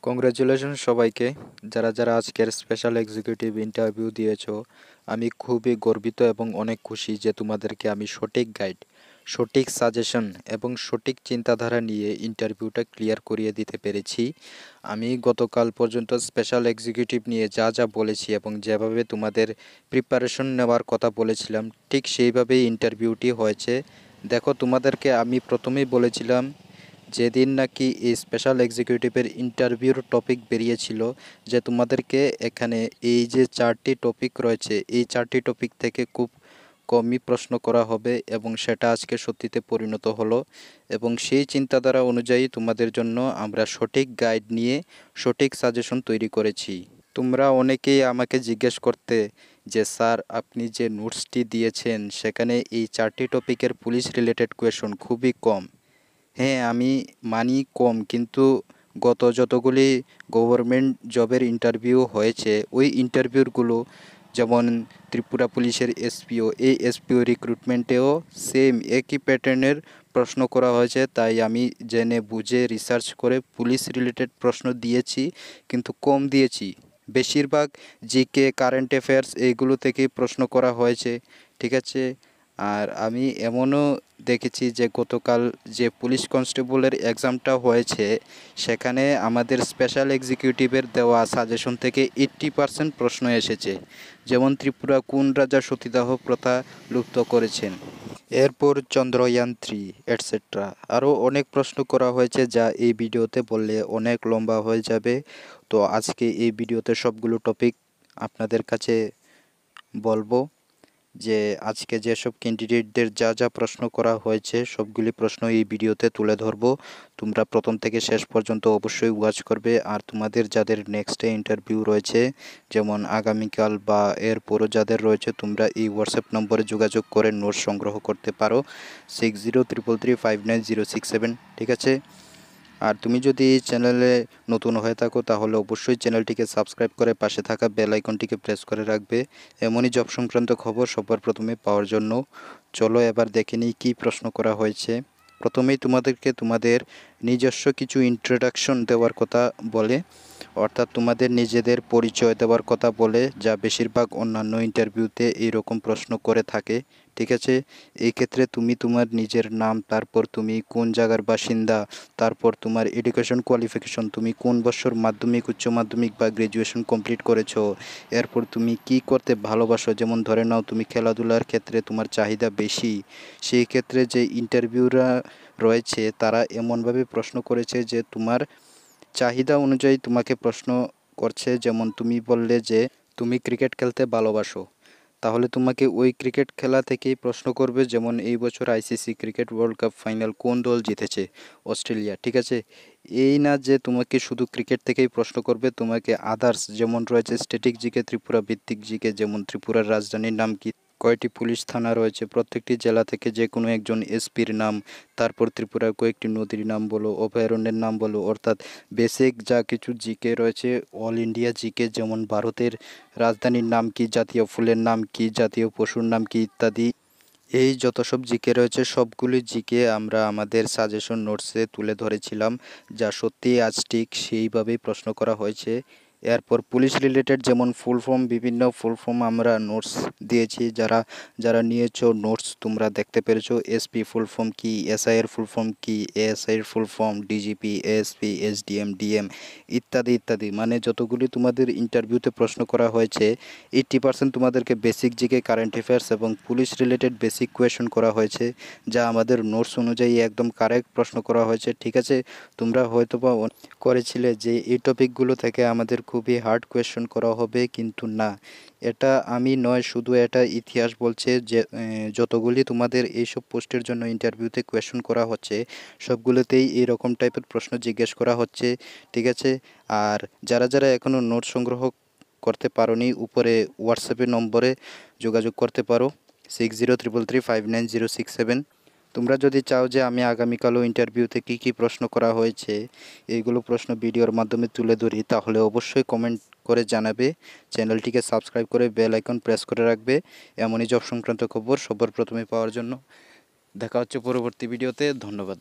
Congratulation সবাইকে, যারা যারা আজকের স্পেশাল এক্সিকিউটিভ ইন্টারভিউ দিয়েছো। আমি খুবই গর্বিত এবং অনেক খুশি যে তোমাদেরকে আমি সঠিক গাইড, সঠিক সাজেশন এবং সঠিক চিন্তাধারা নিয়ে ইন্টারভিউটা ক্লিয়ার করিয়ে দিতে পেরেছি। আমি গতকাল পর্যন্ত স্পেশাল এক্সিকিউটিভ নিয়ে যা যা বলেছি এবং যেভাবে তোমাদের প্রিপারেশন নেওয়ার কথা বলেছিলাম, ঠিক সেইভাবেই ইন্টারভিউটি হয়েছে। দেখো, তোমাদেরকে আমি প্রথমেই বলেছিলাম যেদিন নাকি এই স্পেশাল এক্সিকিউটিভের ইন্টারভিউর টপিক বেরিয়েছিল, যে তোমাদেরকে এখানে এই যে 4টি টপিক রয়েছে, এই 4টি টপিক থেকে খুব কমই প্রশ্ন করা হবে এবং সেটা আজকে সত্যিতে পরিণত হলো। এবং সেই চিন্তাধারা অনুযায়ী তোমাদের জন্য আমরা সঠিক গাইড নিয়ে সঠিক সাজেশন তৈরি করেছি। তোমরা অনেকেই আমাকে জিজ্ঞেস করতে যে স্যার, আপনি যে নোটসটি দিয়েছেন সেখানে এই 4টি টপিকের পুলিশ রিলেটেড কোয়েশন খুবই কম। হ্যাঁ, আমি মানি কম, কিন্তু গত যতগুলি গভর্নমেন্ট জবের ইন্টারভিউ হয়েছে, ওই ইন্টারভিউগুলো যেমন ত্রিপুরা পুলিশের এসপিও, এই এসপিও রিক্রুটমেন্টেও সেম একই প্যাটার্নের প্রশ্ন করা হয়েছে। তাই আমি জেনে বুঝে রিসার্চ করে পুলিশ রিলেটেড প্রশ্ন দিয়েছি, কিন্তু কম দিয়েছি। বেশিরভাগ জিকে, কারেন্ট অ্যাফেয়ার্স এইগুলো থেকেই প্রশ্ন করা হয়েছে, ঠিক আছে। আর আমি এমনও দেখেছি যে গতকাল যে পুলিশ কনস্টেবলের এক্সামটা হয়েছে, সেখানে আমাদের স্পেশাল এক্সিকিউটিভের দেওয়া সাজেশন থেকে 80% প্রশ্ন এসেছে। যেমন ত্রিপুরা কোন রাজা সতীদাহ প্রথা লুপ্ত করেছেন, এরপর চন্দ্রয়ান 3 এটসেট্রা। আরও অনেক প্রশ্ন করা হয়েছে যা এই ভিডিওতে বললে অনেক লম্বা হয়ে যাবে। তো আজকে এই ভিডিওতে সবগুলো টপিক আপনাদের কাছে বলবো, যে আজকে যেসব ক্যান্ডিডেটদের যা যা প্রশ্ন করা হয়েছে সবগুলি প্রশ্ন এই ভিডিওতে তুলে ধরবো। তোমরা প্রথম থেকে শেষ পর্যন্ত অবশ্যই ওয়াচ করবে। আর তোমাদের যাদের নেক্সটে ইন্টারভিউ রয়েছে, যেমন আগামীকাল বা এরপরও যাদের রয়েছে, তোমরা এই হোয়াটসঅ্যাপ নম্বরে যোগাযোগ করে নোট সংগ্রহ করতে পারো 6033359067, ঠিক আছে। আর তুমি যদি এই চ্যানেলে নতুন হয়ে থাকো তাহলে অবশ্যই চ্যানেলটিকে সাবস্ক্রাইব করে পাশে থাকা বেল আইকনটিকে প্রেস করে রাখবে, এমনই জব সংক্রান্ত খবর সবার প্রথমে পাওয়ার জন্য। চলো এবার দেখে নিই কী প্রশ্ন করা হয়েছে। প্রথমেই তোমাদেরকে তোমাদের নিজস্ব কিছু ইন্ট্রোডাকশন দেওয়ার কথা বলে, অর্থাৎ তোমাদের নিজেদের পরিচয় দেওয়ার কথা বলে, যা বেশিরভাগ অন্যান্য ইন্টারভিউতে এইরকম প্রশ্ন করে থাকে, ঠিক আছে। এই ক্ষেত্রে তুমি তোমার নিজের নাম, তারপর তুমি কোন জায়গার বাসিন্দা, তারপর তোমার এডুকেশন কোয়ালিফিকেশন, তুমি কোন বছর মাধ্যমিক, উচ্চ মাধ্যমিক বা গ্র্যাজুয়েশন কমপ্লিট করেছো, এরপর তুমি কি করতে ভালোবাসো। যেমন ধরে নাও তুমি খেলাধুলার ক্ষেত্রে তোমার চাহিদা বেশি, সেই ক্ষেত্রে যে ইন্টারভিউরা রয়েছে তারা এমনভাবে প্রশ্ন করেছে যে তোমার চাহিদা অনুযায়ী তোমাকে প্রশ্ন করছে। যেমন তুমি বললে যে তুমি ক্রিকেট খেলতে ভালোবাসো, তাহলে তোমাকে ওই ক্রিকেট খেলা থেকেই প্রশ্ন করবে। যেমন এই বছর ICC cricket world cup final কোন দল জিতেছে, অস্ট্রেলিয়া, ঠিক আছে। এই না যে তোমাকে শুধু ক্রিকেট থেকেই প্রশ্ন করবে, তোমাকে আদার্স যেমন রয়েছে স্ট্যাটিক জিকে, ত্রিপুরা ভিত্তিক জিকে, যেমন ত্রিপুরার রাজধানীর নাম কি, কয়টি পুলিশ থানা রয়েছে, প্রত্যেকটি জেলা থেকে যে কোনো একজন এসপির নাম, তারপর ত্রিপুরার কয়েকটি নদীর নাম বলো, অভয়ারণ্যের নাম বলো, অর্থাৎ বেসিক যা কিছু জিকে রয়েছে, অল ইন্ডিয়া জিকে, যেমন ভারতের রাজধানীর নাম কি, জাতীয় ফুলের নাম কি, জাতীয় পশুর নাম কি ইত্যাদি। এই যত সব জিকে রয়েছে সবগুলি জিকে আমরা আমাদের সাজেশন নোটসে তুলে ধরেছিলাম, যা সত্যিই আজ ঠিক সেইভাবেই প্রশ্ন করা হয়েছে। এরপর পুলিশ রিলেটেড যেমন ফুল ফর্ম, বিভিন্ন ফুল ফর্ম আমরা নোটস দিয়েছি। যারা যারা নিয়েছো নোটস তোমরা দেখতে পেরেছো। এসপি ফুল ফর্ম কি, এসআই এর ফুল ফর্ম কি, এএসআই এর full form, DGP, ASP, SDM, DM ইত্যাদি ইত্যাদি। মানে যতগুলি তোমাদের ইন্টারভিউতে প্রশ্ন করা হয়েছে, 80% তোমাদেরকে বেসিক জিকে, কারেন্ট অ্যাফেয়ার্স এবং পুলিশ রিলেটেড বেসিক কোয়েশন করা হয়েছে, যা আমাদের নোটস অনুযায়ী একদম কারেক্ট প্রশ্ন করা হয়েছে, ঠিক আছে। তোমরা হয়তো বা করেছিলে যে এই টপিকগুলো থেকে আমাদের খুবই হার্ড কোয়েশন করা হবে, কিন্তু না, এটা আমি নয়, শুধু এটা ইতিহাস বলছে যে যতগুলি তোমাদের এইসব পোস্টের জন্য ইন্টারভিউতে কোয়েশন করা হচ্ছে সবগুলোতেই এইরকম টাইপের প্রশ্ন জিজ্ঞেস করা হচ্ছে, ঠিক আছে। আর যারা যারা এখনও নোট সংগ্রহ করতে পারোনি, উপরে হোয়াটসঅ্যাপের নম্বরে যোগাযোগ করতে পারো 6033359067। তোমরা যদি চাও যে আমি আগামীকালও ইন্টারভিউতে কী কী প্রশ্ন করা হয়েছে এইগুলো প্রশ্ন ভিডিওর মাধ্যমে তুলে ধরি, তাহলে অবশ্যই কমেন্ট করে জানাবে। চ্যানেলটিকে সাবস্ক্রাইব করে বেল আইকন প্রেস করে রাখবে, এমনই জব সংক্রান্ত খবর সবার প্রথমে পাওয়ার জন্য। দেখা হচ্ছে পরবর্তী ভিডিওতে। ধন্যবাদ।